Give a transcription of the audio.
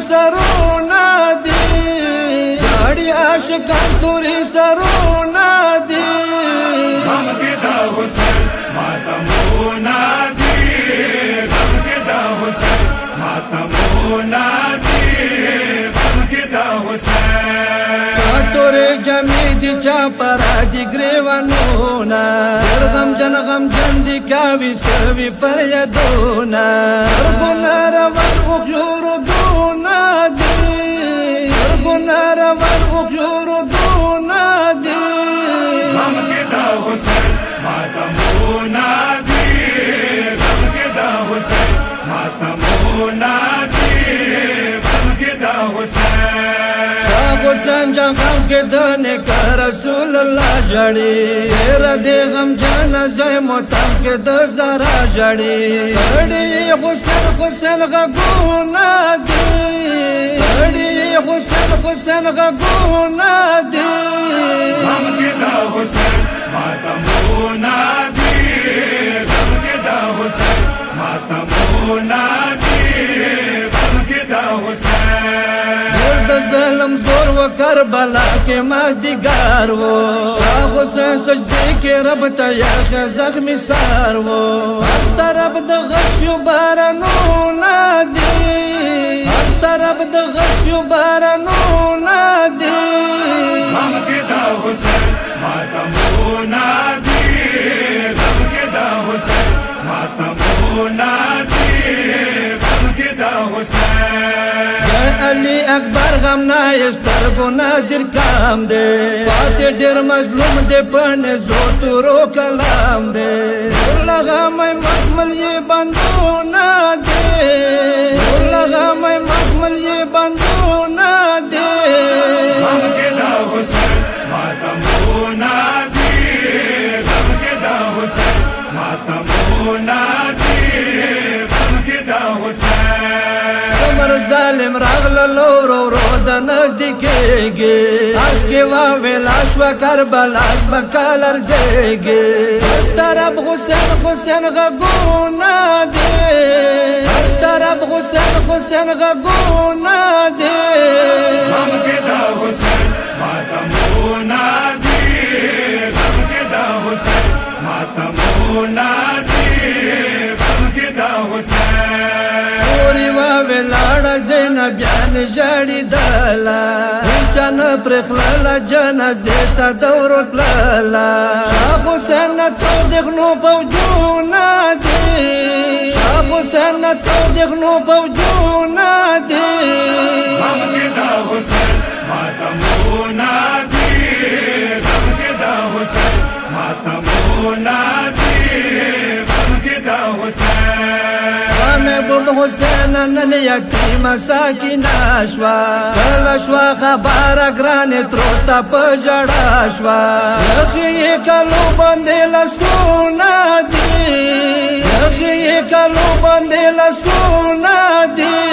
سرونا دی جاڑی عاشقان توری سرونا دی غم کے دا حسین ماتمونا دی غم کے دا حسین ماتمونا دی غم کے دا حسین توری جمیدی چا پرا دی گریوانونا غم جن دی کاوی سوی فریدونا ربنا روان اخجور دونا دی ربنا روان اخجور دونا دی غم کے دا حسین ماتمونا دی غم کے دا حسین ماتمونا دی غم کے دا حسین حسین جان غم کے دنے کا رسول اللہ جڑی تیرا دے غم جانا زی موتم کے دزارا جڑی بڑی حسین حسین غگونا دی بڑی حسین غگونا دی غم کے دا حسین ماتمونا دی غم کے دا حسین ماتمونا دی غم کے دا حسین ظلم زور و کربلا کے مازدیگار وہ شاہ حسین سجدے کے رب تیاخ زخمی سار وہ ہر طرف دا غشیو بارانونا دی ہر طرف دا غشیو بارانونا دی غم کے دا حسین ماتمونا دی غم کے دا حسین ماتمونا دی غم کے دا حسین علی اکبر غم نایستر کو ناظر کام دے پاتے ڈیر مظلوم دے پڑھنے زور تورو کلام دے لگا میں مکمل یہ بندونا دے لگا میں مکمل یہ بندونا دے غم کے دا حسین ماتمونا دی غم کے دا حسین ماتمونا دی غم کے دا حسین ظالم راغل لورو رو دا نزدیکے گے آج کے واوے لاش و کربلاش بکالر زے گے ہر طرف حسین حسین غگونا دے ہر طرف حسین غگونا دے غم کے دا حسین ماتمونا دی غم کے دا حسین ماتمونا دی غم کے دا حسین لاڑا زینب بیان جاڑی دالا چان پرخلالا جنازے تا دورت لالا شاہ حسین تو دیکھنو پوجونا دی شاہ حسین تو دیکھنو پوجونا دی غم کے دا حسین ماتمونا دی غم کے دا حسین ماتمونا دی غم کے دا حسین محبوب حسین نن یتیم ساکین شوا کل شوا خبر گرانی تروتا پجڑا شوا یخی کلو بندے لسونا دی یخی کلو بندے لسونا دی